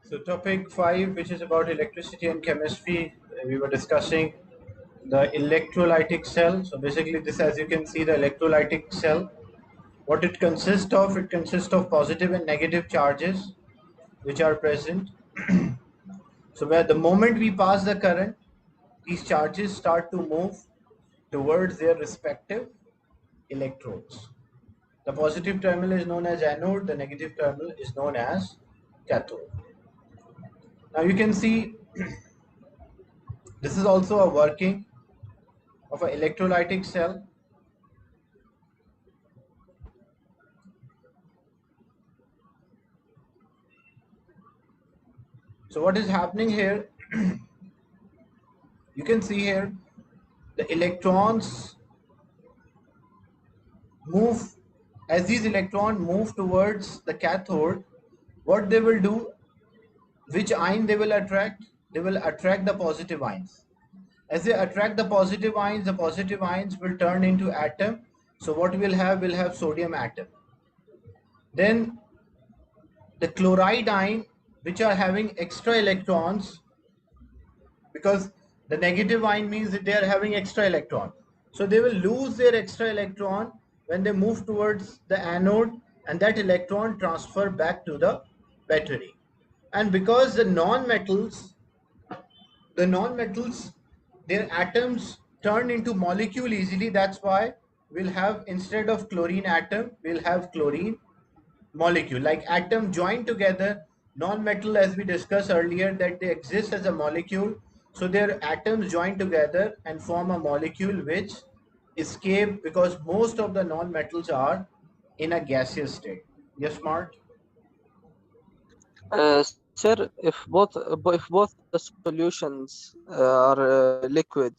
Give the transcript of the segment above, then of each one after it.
So topic 5, which is about electricity and chemistry, we were discussing the electrolytic cell. So basically this, as you can see, the electrolytic cell, what it consists of positive and negative charges which are present. So where the moment we pass the current, these charges start to move towards their respective electrodes. The positive terminal is known as anode, the negative terminal is known as cathode. Now you can see this is also a working of an electrolytic cell. So what is happening here, you can see here the electrons move. As these electrons move towards the cathode, what they will do, which ion they will attract? They will attract the positive ions. As they attract the positive ions will turn into atom. So what we'll have sodium atom. Then the chloride ion, which are having extra electrons, because the negative ion means that they are having extra electron. So they will lose their extra electron when they move towards the anode, and that electron transfer back to the battery. And because the non-metals, their atoms turn into molecule easily, that's why we'll have, instead of chlorine atom, we'll have chlorine molecule. Like atom joined together, non-metal, as we discussed earlier, that they exist as a molecule. So their atoms join together and form a molecule which escape, because most of the non-metals are in a gaseous state. Yes, Mark? Sir, if both the solutions are liquid,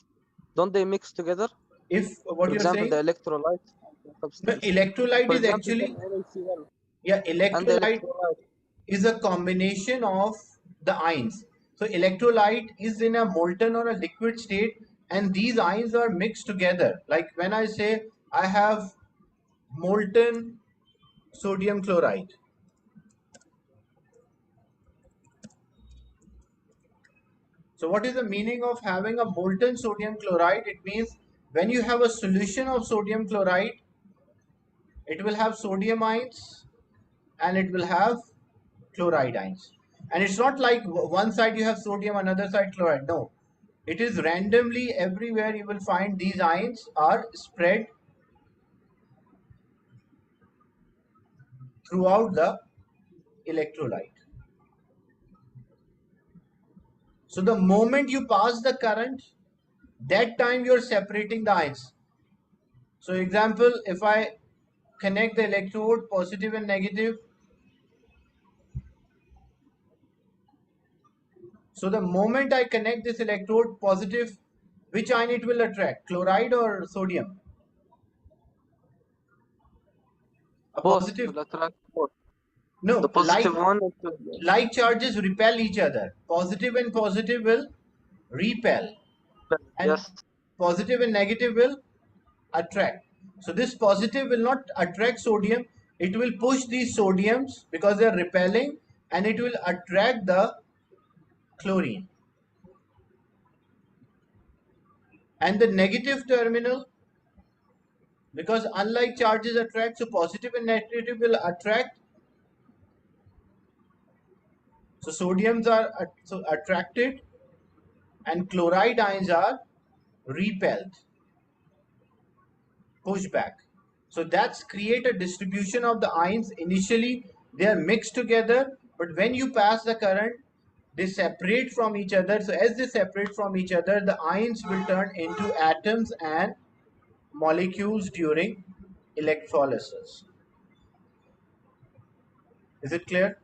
don't they mix together? If For what you're example, the saying, electrolyte and the no, substance. electrolyte For is example, the actually, NaCl yeah, and the electrolyte electrolyte. is a combination of the ions. So electrolyte is in a molten or a liquid state, and these ions are mixed together. Like when I say I have molten sodium chloride. So what is the meaning of having a molten sodium chloride? It means when you have a solution of sodium chloride, it will have sodium ions and it will have chloride ions. And it's not like one side you have sodium, another side chloride. No, it is randomly everywhere you will find these ions are spread throughout the electrolyte. So the moment you pass the current, that time you're separating the ions. So example, if I connect the electrode positive and negative, so the moment I connect this electrode positive, which ion it will attract, chloride or sodium? A Both positive. will attract both. The No, positive one, it will, like charges repel each other. Positive and positive will repel, and yes. positive and negative will attract. So this positive will not attract sodium, it will push these sodiums because they are repelling, and it will attract the chlorine. And the negative terminal, because unlike charges attract, so positive and negative will attract. So sodiums are attracted and chloride ions are repelled, pushed back. So that's create a distribution of the ions. Initially they are mixed together, but when you pass the current, they separate from each other. So as they separate from each other, the ions will turn into atoms and molecules during electrolysis. Is it clear?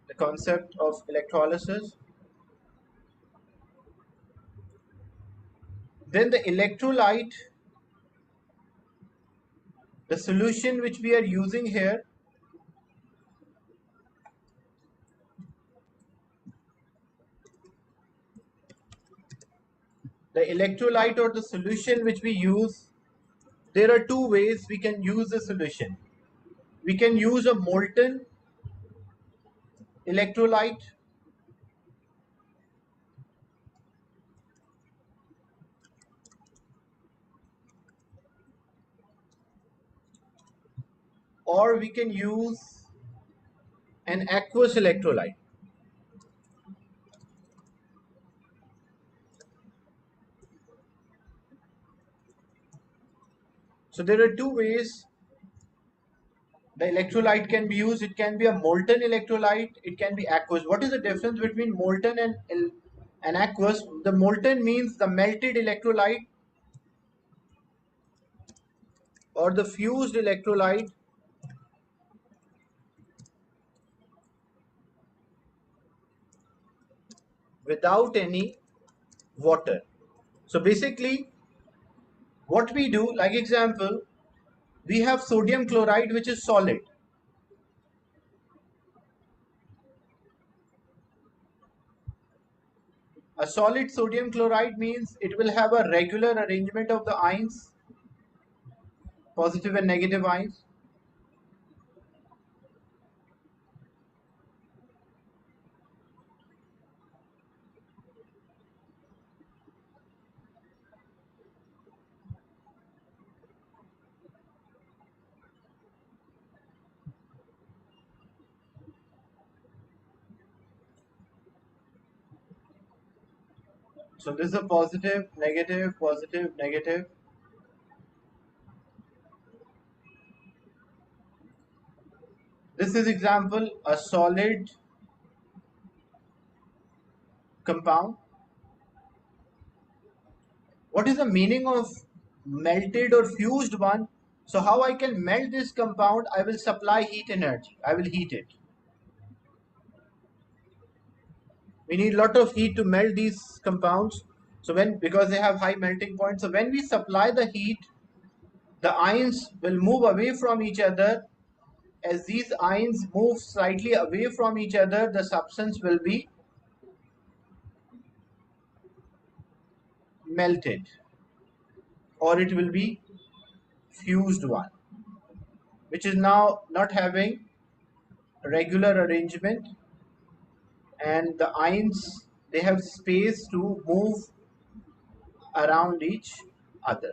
The concept of electrolysis. Then the electrolyte, the solution which we are using here, the electrolyte or the solution which we use, there are two ways we can use the solution. We can use a molten electrolyte, or we can use an aqueous electrolyte. So there are two ways the electrolyte can be used. It can be a molten electrolyte, it can be aqueous. What is the difference between molten and aqueous? The molten means the melted electrolyte or the fused electrolyte without any water. So basically what we do, like example, we have sodium chloride which is solid. A solid sodium chloride means it will have a regular arrangement of the ions, positive and negative ions. So this is a positive, negative, positive, negative. This is example, a solid compound. What is the meaning of melted or fused one? So how I can melt this compound? I will supply heat energy. I will heat it. We need a lot of heat to melt these compounds. So because they have high melting point, so when we supply the heat, the ions will move away from each other. As these ions move slightly away from each other, the substance will be melted, or it will be fused one, which is now not having regular arrangement, and the ions, they have space to move around each other.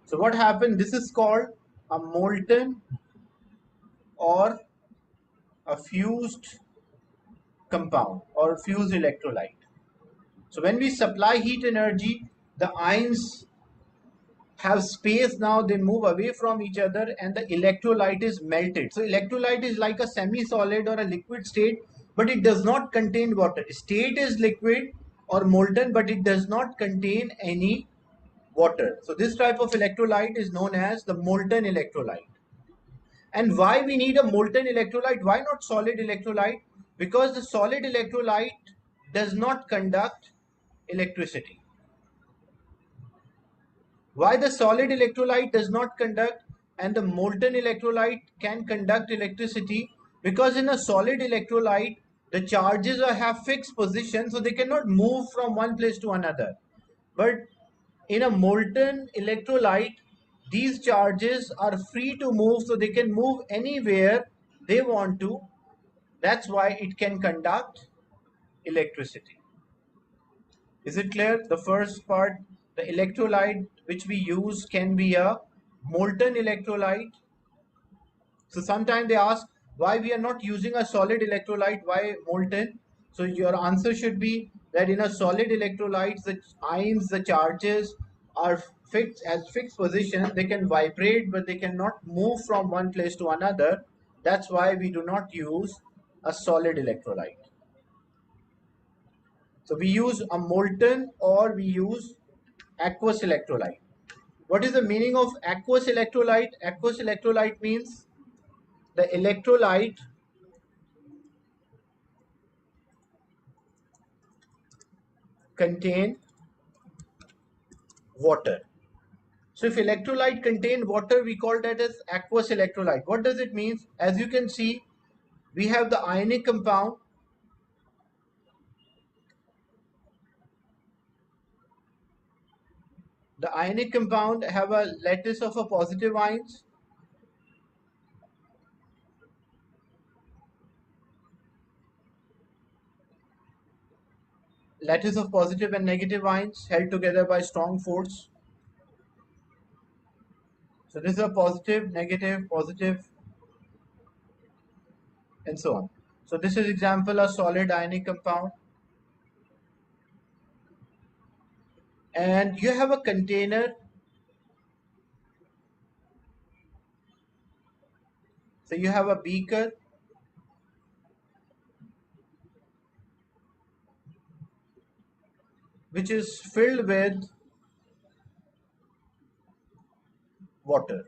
So what happened, this is called a molten or a fused compound or fused electrolyte. So when we supply heat energy, the ions have space now, they move away from each other and the electrolyte is melted. So electrolyte is like a semi-solid or a liquid state, but it does not contain water. State is liquid or molten, but it does not contain any water. So this type of electrolyte is known as the molten electrolyte. And why we need a molten electrolyte? Why not solid electrolyte? Because the solid electrolyte does not conduct electricity. Why the solid electrolyte does not conduct and the molten electrolyte can conduct electricity? Because in a solid electrolyte, the charges have fixed position, so they cannot move from one place to another. But in a molten electrolyte, these charges are free to move, so they can move anywhere they want to. That's why it can conduct electricity. Is it clear? The first part, the electrolyte which we use can be a molten electrolyte. So sometimes they ask why we are not using a solid electrolyte, why molten? So your answer should be that in a solid electrolyte, the ions, the charges are fixed as fixed position. They can vibrate, but they cannot move from one place to another. That's why we do not use a solid electrolyte. So we use a molten or we use aqueous electrolyte. What is the meaning of aqueous electrolyte? Aqueous electrolyte means the electrolyte contain water. So if electrolyte contain water, we call that as aqueous electrolyte. What does it mean? As you can see, we have the ionic compound. The ionic compound have a lattice of a positive ions. Lattice of positive and negative ions held together by strong force. So this is a positive, negative, positive, and so on. So this is example of solid ionic compound. And you have a container. So you have a beaker which is filled with water.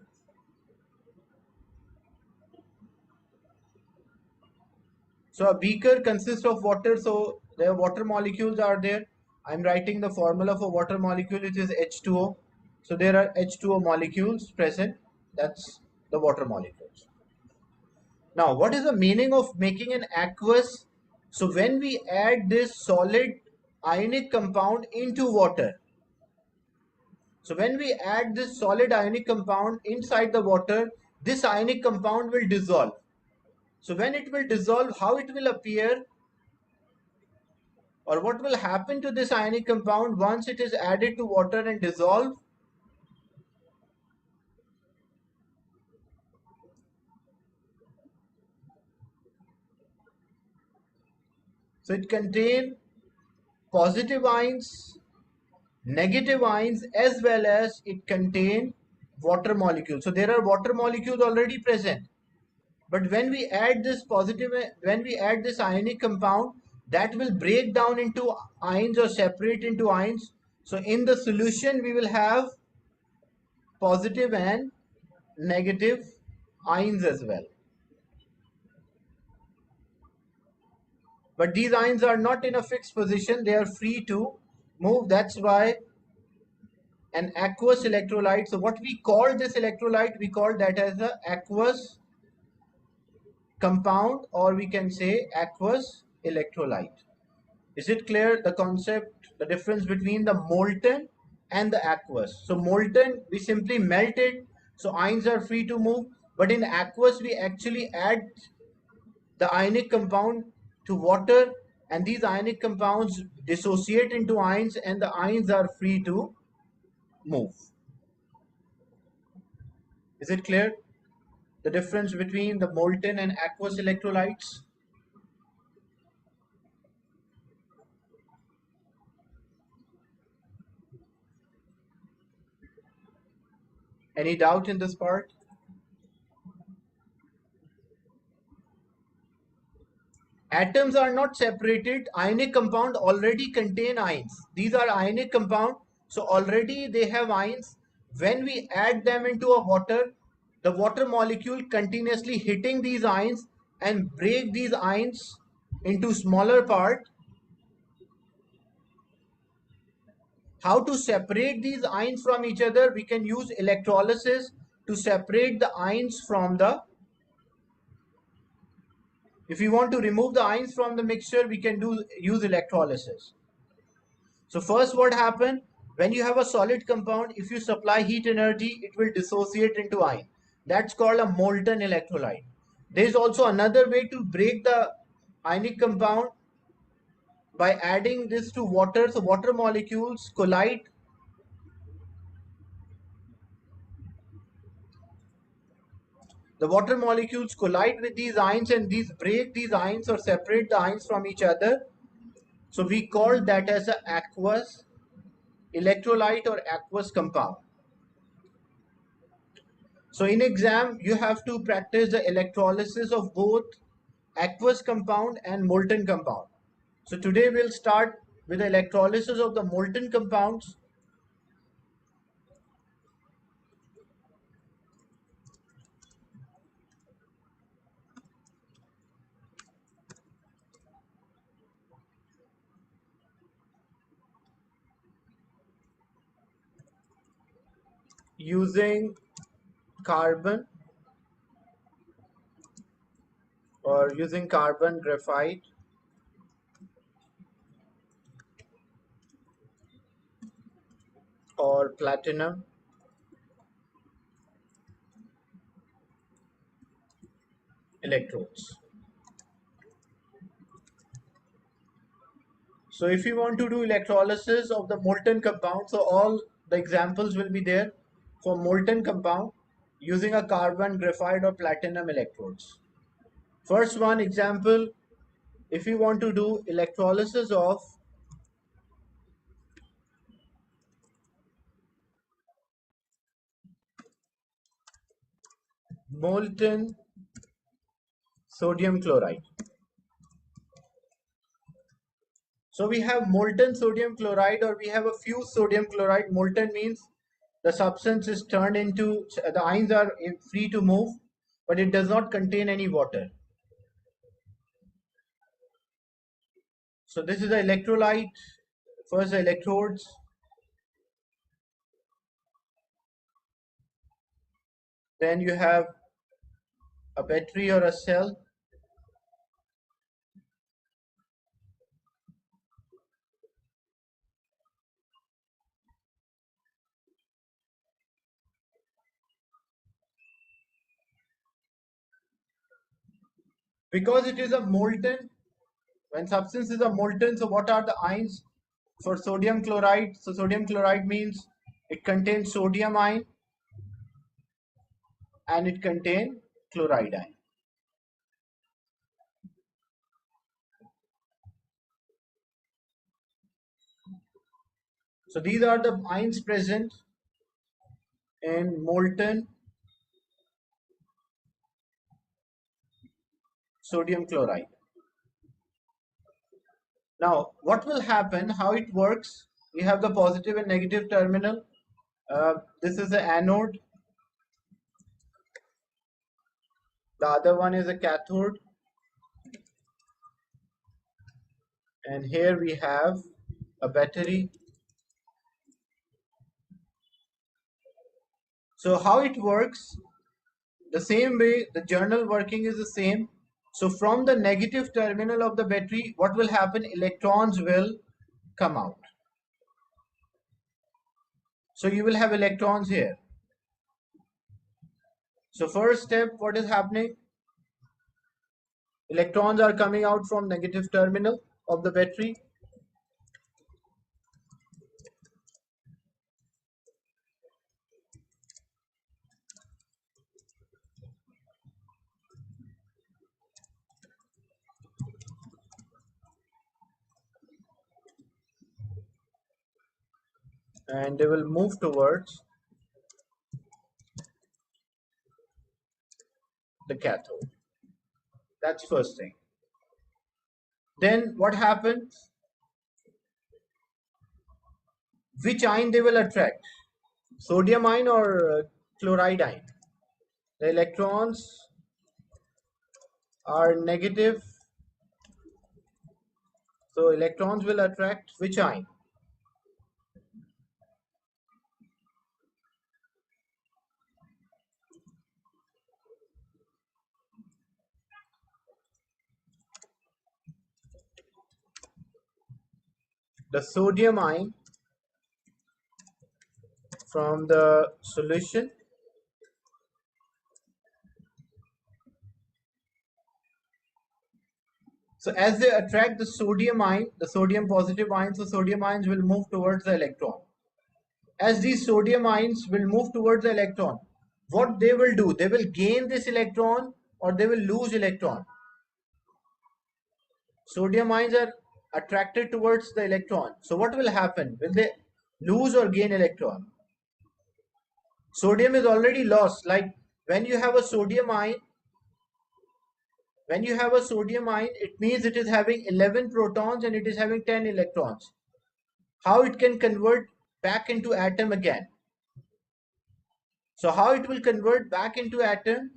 So a beaker consists of water, so the water molecules are there. I'm writing the formula for water molecule, which is H2O. So there are H2O molecules present. That's the water molecules. Now, what is the meaning of making an aqueous? So when we add this solid ionic compound into water, so when we add this solid ionic compound inside the water, this ionic compound will dissolve. So when it will dissolve, how it will appear, or what will happen to this ionic compound once it is added to water and dissolved? So it contains positive ions, negative ions, as well as it contains water molecules. So there are water molecules already present. But when we add this when we add this ionic compound, that will break down into ions or separate into ions. So in the solution, we will have positive and negative ions as well. But these ions are not in a fixed position, they are free to move. That's why an aqueous electrolyte, so what we call this electrolyte, we call that as a aqueous compound, or we can say aqueous electrolyte. Is it clear, the concept, the difference between the molten and the aqueous? So molten, we simply melt it, so ions are free to move. But in aqueous, we actually add the ionic compound to water, and these ionic compounds dissociate into ions, and the ions are free to move. Is it clear, the difference between the molten and aqueous electrolytes? Any doubt in this part? Atoms are not separated. Ionic compound already contain ions. These are ionic compound, so already they have ions. When we add them into a water, the water molecule continuously hitting these ions and break these ions into smaller part. How to separate these ions from each other? We can use electrolysis to separate the ions from the, if we want to remove the ions from the mixture, we can use electrolysis. So first, what happens when you have a solid compound, if you supply heat energy, it will dissociate into ion. That's called a molten electrolyte. There is also another way to break the ionic compound by adding this to water. So water molecules collide. The water molecules collide with these ions, and these break these ions or separate the ions from each other. So we call that as an aqueous electrolyte or aqueous compound. So in exam, you have to practice the electrolysis of both aqueous compound and molten compound. So today we'll start with the electrolysis of the molten compounds. Using carbon or using carbon graphite or platinum electrodes. So if you want to do electrolysis of the molten compound, so all the examples will be there for molten compound using a carbon, graphite or platinum electrodes. First one example, if you want to do electrolysis of molten sodium chloride. So we have molten sodium chloride or we have a fused sodium chloride. Molten means the substance is turned into, the ions are free to move, but it does not contain any water. So this is the electrolyte, first the electrodes, then you have a battery or a cell, because it is a molten, when substance is a molten, so what are the ions for sodium chloride? So sodium chloride means it contains sodium ion and it contains chloride ion. So these are the ions present in molten sodium chloride. Now, what will happen, how it works, we have the positive and negative terminal. This is the anode, the other one is a cathode, and here we have a battery. So how it works, the same way, the journal working is the same. So from the negative terminal of the battery, what will happen? Electrons will come out. So you will have electrons here. So first step, what is happening? Electrons are coming out from negative terminal of the battery. And they will move towards the cathode. That's first thing. Then what happens? Which ion they will attract? Sodium ion or chloride ion? The electrons are negative. So electrons will attract which ion? The sodium ion from the solution. So as they attract the sodium ion, the sodium positive ions, so sodium ions will move towards the electron. As these sodium ions will move towards the electron, what they will do? They will gain this electron or they will lose electron. Sodium ions are attracted towards the electron. So what will happen? Will they lose or gain electron? Sodium is already lost. Like when you have a sodium ion, it means it is having 11 protons and it is having 10 electrons. How it can convert back into atom again? So how it will convert back into atom?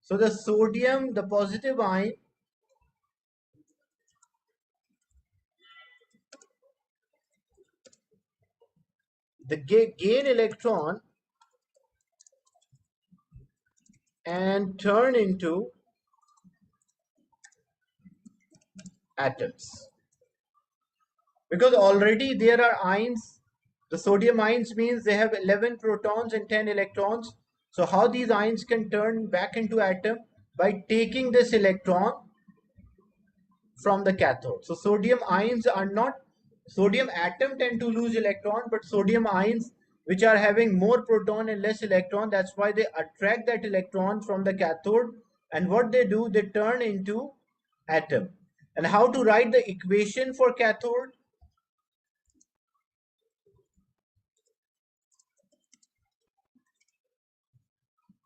So the sodium, the positive ion, the gain electron and turn into atoms. Because already there are ions. The sodium ions means they have 11 protons and 10 electrons. So how these ions can turn back into atom? By taking this electron from the cathode. So sodium ions are not, sodium atom tend to lose electron, but sodium ions which are having more proton and less electron, that's why they attract that electron from the cathode, and what they do, they turn into atom. And how to write the equation for cathode?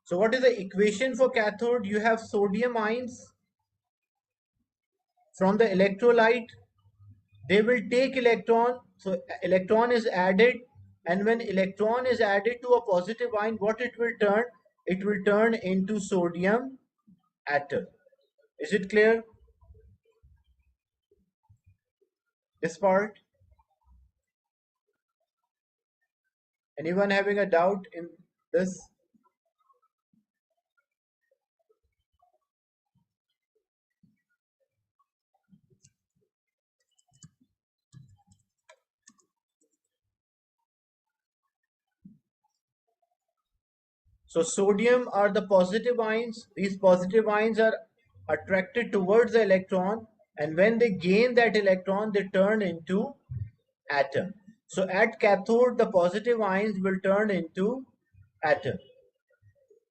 So what is the equation for cathode? You have sodium ions from the electrolyte. They will take electron. So electron is added. And when electron is added to a positive ion, what it will turn? It will turn into sodium atom. Is it clear? This part? Anyone having a doubt in this? So sodium are the positive ions. These positive ions are attracted towards the electron, and when they gain that electron, they turn into atom. So at cathode, the positive ions will turn into atom.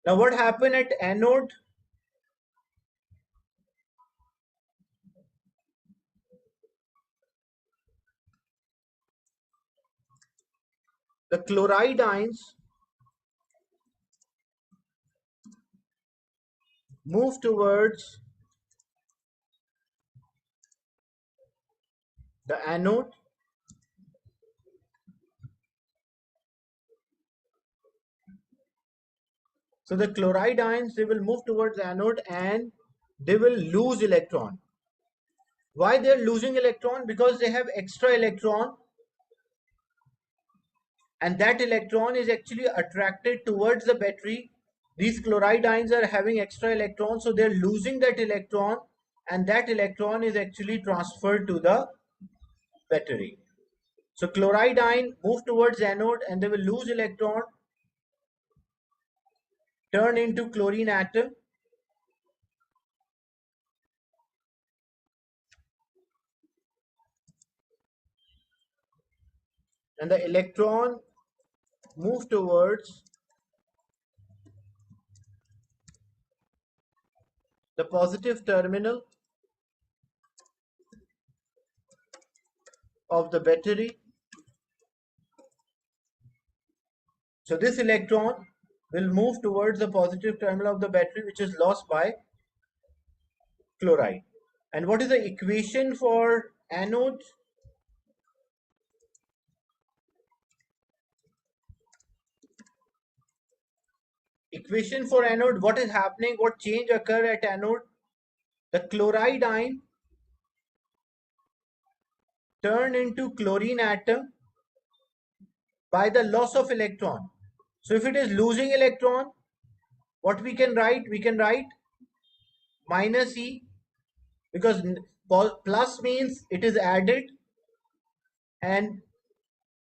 Now what happened at anode? The chloride ions move towards the anode. So the chloride ions, they will move towards the anode and they will lose electron. Why they're losing electron? Because they have extra electron, and that electron is actually attracted towards the battery. These chloride ions are having extra electrons, so they're losing that electron, and that electron is actually transferred to the battery. So chloride ion move towards anode and they will lose electron, turn into chlorine atom, and the electron move towards the positive terminal of the battery. So this electron will move towards the positive terminal of the battery, which is lost by chloride. And what is the equation for anode? Equation for anode, what is happening? What change occur at anode? The chloride ion turn into chlorine atom by the loss of electron. So if it is losing electron, what we can write? We can write minus E, because plus means it is added, and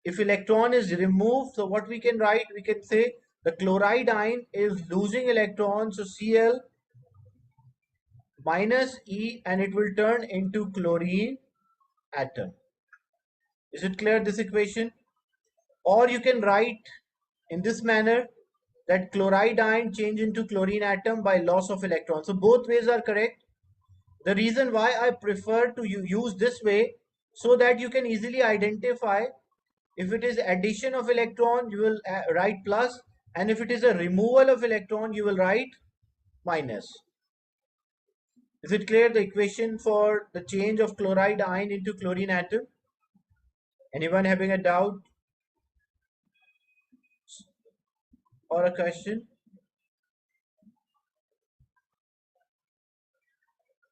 if electron is removed, so what we can write? We can say the chloride ion is losing electrons, so Cl minus E, and it will turn into chlorine atom. Is it clear, this equation? Or you can write in this manner, that chloride ion change into chlorine atom by loss of electrons. So both ways are correct. The reason why I prefer to use this way, so that you can easily identify if it is addition of electron, you will write plus, and if it is a removal of electron, you will write minus. Is it clear, the equation for the change of chloride ion into chlorine atom? Anyone having a doubt or a question?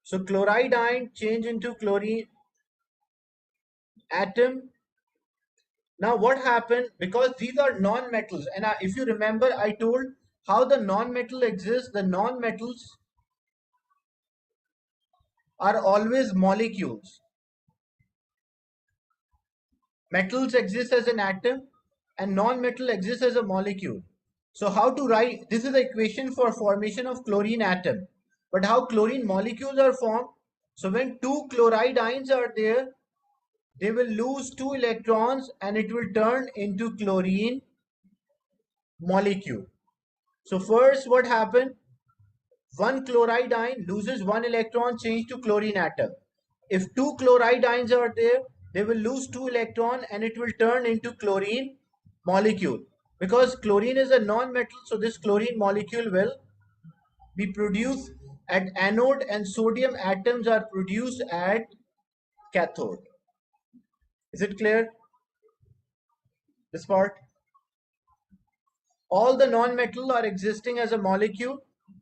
So chloride ion change into chlorine atom. Now what happened, because these are non-metals, and if you remember, I told how the non-metal exists. The non-metals are always molecules. Metals exist as an atom and non-metal exists as a molecule. So how to write, this is the equation for formation of chlorine atom. But how chlorine molecules are formed? So when two chloride ions are there, they will lose two electrons and it will turn into chlorine molecule. So first what happened? One chloride ion loses one electron, change to chlorine atom. If two chloride ions are there, they will lose two electron and it will turn into chlorine molecule. Because chlorine is a non-metal, so this chlorine molecule will be produced at anode and sodium atoms are produced at cathode. Is it clear, this part? All the non-metal are existing as a molecule.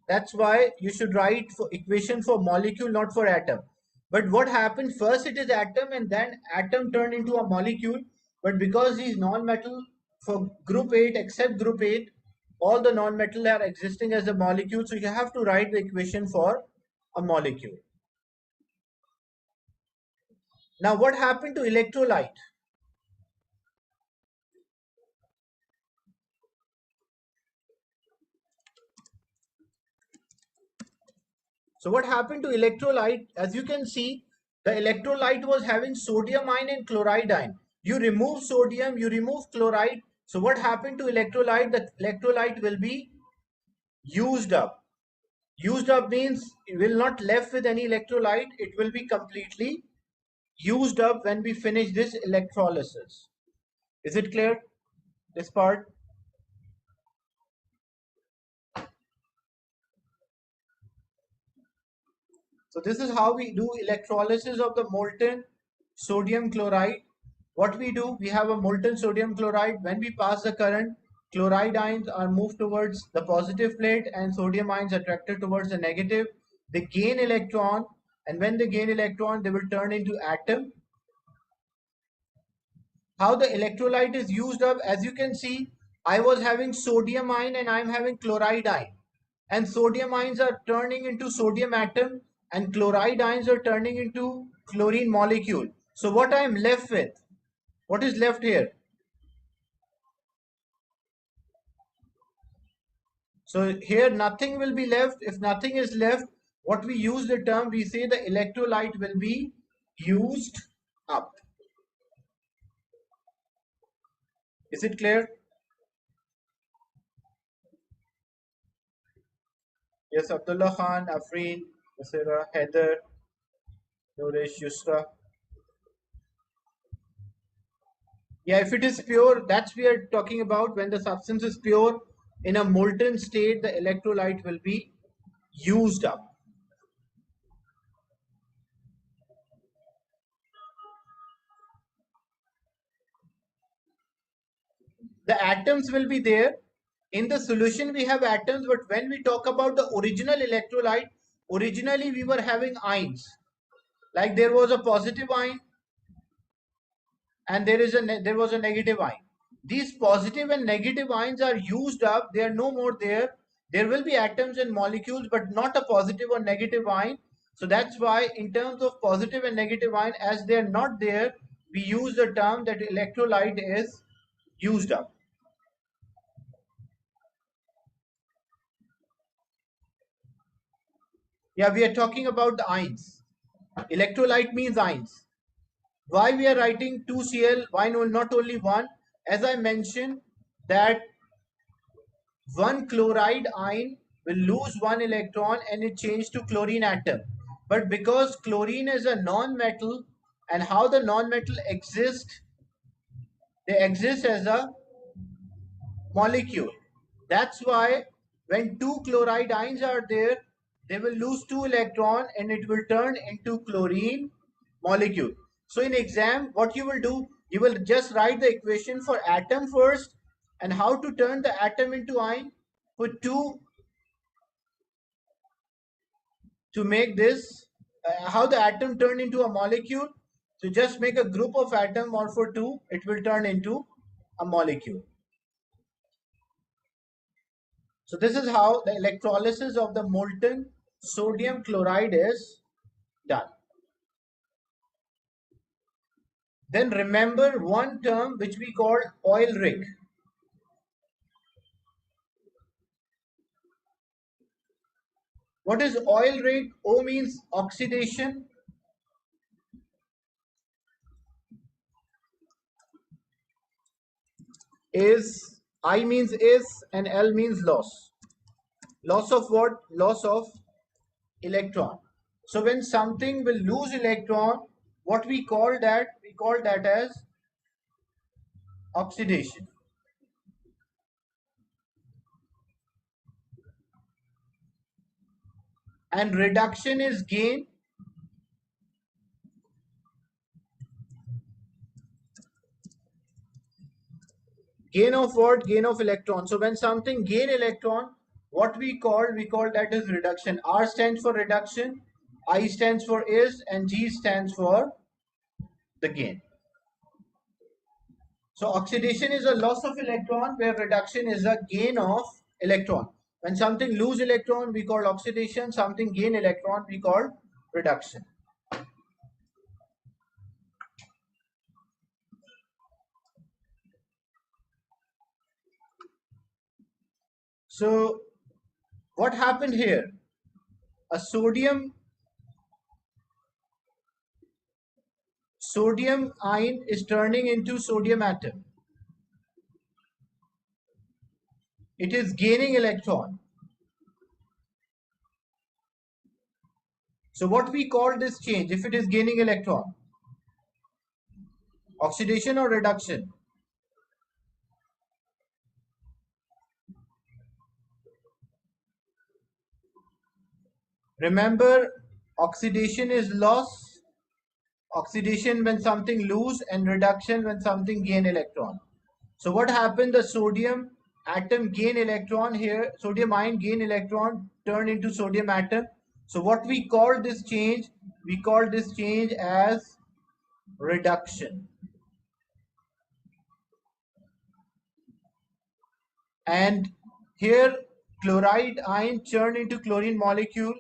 That's why you should write for equation for molecule, not for atom. But what happened, first it is atom and then atom turned into a molecule. But because these non-metal for group 8 except group 8, all the non-metal are existing as a molecule, so you have to write the equation for a molecule. Now what happened to electrolyte? So what happened to electrolyte? As you can see, the electrolyte was having sodium ion and chloride ion. You remove sodium, you remove chloride. So what happened to electrolyte? The electrolyte will be used up. Used up means it will not left with any electrolyte. It will be completely used up when we finish this electrolysis. Is it clear, this part? So this is how we do electrolysis of the molten sodium chloride. What we do, we have a molten sodium chloride. When we pass the current, chloride ions are moved towards the positive plate and sodium ions attracted towards the negative. They gain electron, and when they gain electron, they will turn into atom. How the electrolyte is used up, as you can see, I was having sodium ion and I'm having chloride ion, and sodium ions are turning into sodium atom and chloride ions are turning into chlorine molecule. So what I am left with, what is left here? So here nothing will be left. If nothing is left, what we use the term, we say the electrolyte will be used up. Is it clear? Yes, Abdullah Khan, Afreen, Nasira, Heather, Nourish, Yusra. Yeah, if it is pure, that's we are talking about when the substance is pure in a molten state, the electrolyte will be used up. The atoms will be there. In the solution, we have atoms, but when we talk about the original electrolyte, originally we were having ions. Like there was a positive ion and there was a negative ion. These positive and negative ions are used up. They are no more there. There will be atoms and molecules, but not a positive or negative ion. So that's why in terms of positive and negative ion, as they are not there, we use the term that electrolyte is used up. Yeah, we are talking about the ions. Electrolyte means ions. Why we are writing 2Cl? Why not only one? As I mentioned that one chloride ion will lose one electron and it changes to chlorine atom. But because chlorine is a non-metal, and how the non-metal exist, they exist as a molecule. That's why when two chloride ions are there, they will lose two electron and it will turn into chlorine molecule. So in exam, what you will do, you will just write the equation for atom first and how to turn the atom into ion. Put two to make this, how the atom turn into a molecule. So just make a group of atom or for two, it will turn into a molecule. So this is how the electrolysis of the molten sodium chloride is done. Then remember one term which we call oil rig. What is oil rig? O means oxidation, is, I means is, and L means loss. Loss of what? Loss of electron. So when something will lose electron, what we call that? We call that as oxidation. And reduction is gain. Gain of what? Gain of electron. So when something gain electron, what we call that is reduction. R stands for reduction, I stands for is, and G stands for the gain. So oxidation is a loss of electron, where reduction is a gain of electron. When something lose electron, we call oxidation. Something gain electron, we call reduction. So what happened here? A sodium ion is turning into sodium atom. It is gaining electron. So what we call this change, if it is gaining electron? Oxidation or reduction? Remember, oxidation is loss. Oxidation when something lose, and reduction when something gain electron. So what happened? The sodium atom gain electron here. Sodium ion gain electron, turn into sodium atom. So what we call this change? We call this change as reduction. And here chloride ion turn into chlorine molecule.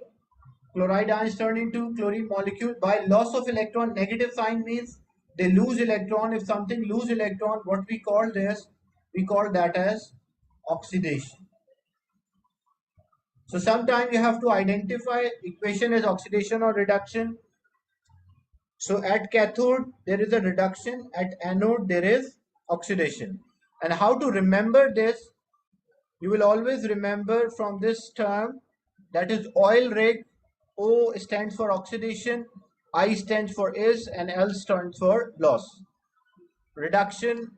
Chloride ions turn into chlorine molecule by loss of electron. Negative sign means they lose electron. If something lose electron, what we call this? We call that as oxidation. So sometimes you have to identify equation as oxidation or reduction. So at cathode there is a reduction, at anode there is oxidation. And how to remember this? You will always remember from this term, that is oil rig. O stands for oxidation, I stands for is, and L stands for loss. Reduction,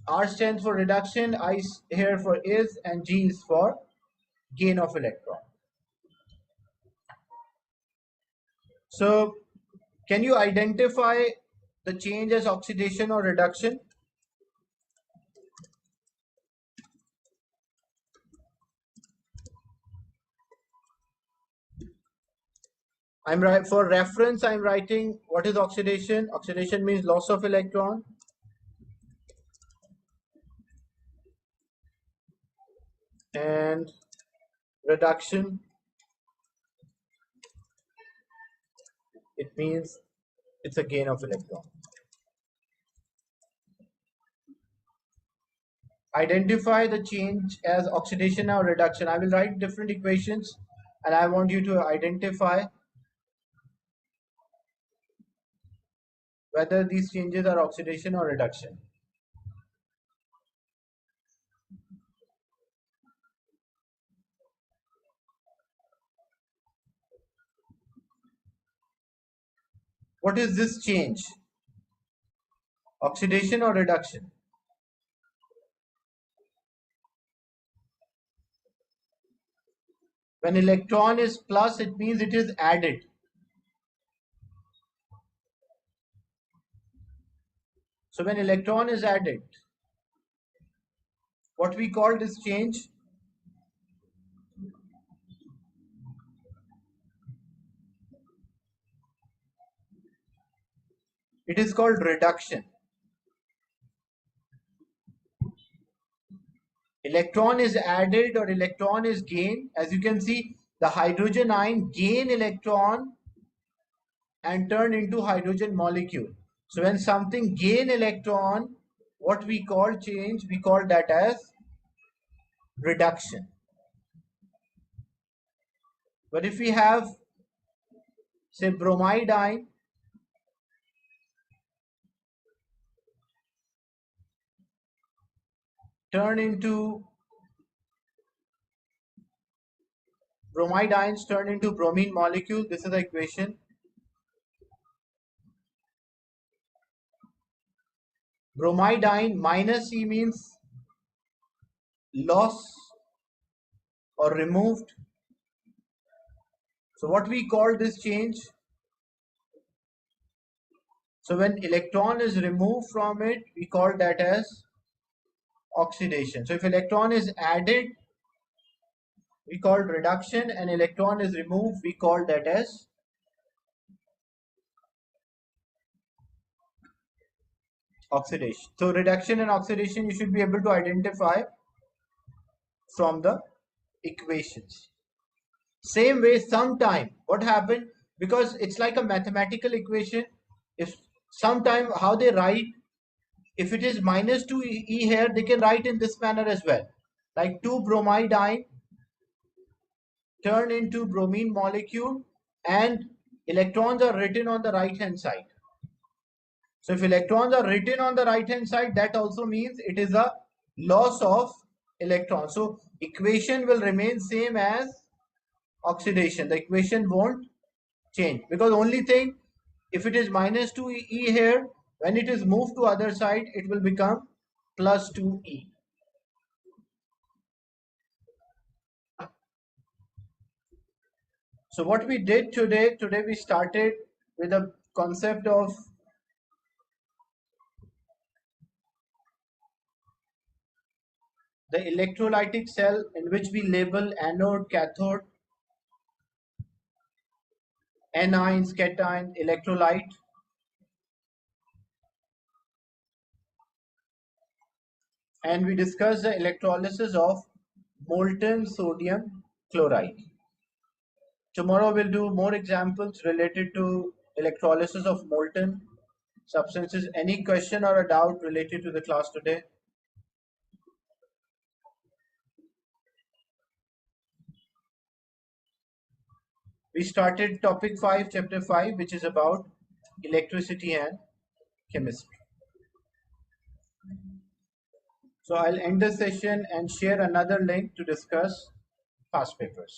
R stands for reduction, I here for is, and G is for gain of electron. So can you identify the change as oxidation or reduction? I'm right for reference. I'm writing what is oxidation. Oxidation means loss of electron. And reduction, it means it's a gain of electron. Identify the change as oxidation or reduction. I will write different equations and I want you to identify whether these changes are oxidation or reduction. What is this change? Oxidation or reduction? When electron is plus, it means it is added. So when electron is added, what we call this change? It is called reduction. Electron is added or electron is gained. As you can see, the hydrogen ion gain electron and turn into hydrogen molecule. So when something gain electron, what we call change, we call that as reduction. But if we have, say, bromide ion turn into bromide ions turn into bromine molecule, this is the equation. Bromide ion minus E means loss or removed. So what we call this change, so when electron is removed from it, we call that as oxidation. So if electron is added, we call reduction, and electron is removed, we call that as oxidation. So reduction and oxidation you should be able to identify from the equations. Same way, sometime what happened, because it's like a mathematical equation, if sometime how they write, if it is minus 2e here, they can write in this manner as well, like 2 bromide ion turn into bromine molecule, and electrons are written on the right hand side. So if electrons are written on the right hand side, that also means it is a loss of electrons. So equation will remain same as oxidation. The equation won't change, because only thing, if it is minus 2e here, when it is moved to other side, it will become plus 2e. So what we did today we started with the concept of the electrolytic cell, in which we label anode, cathode, anions, cation, electrolyte. And we discussed the electrolysis of molten sodium chloride. Tomorrow we'll do more examples related to electrolysis of molten substances. Any question or a doubt related to the class today? We started topic 5, chapter 5, which is about electricity and chemistry. So I'll end the session and share another link to discuss past papers.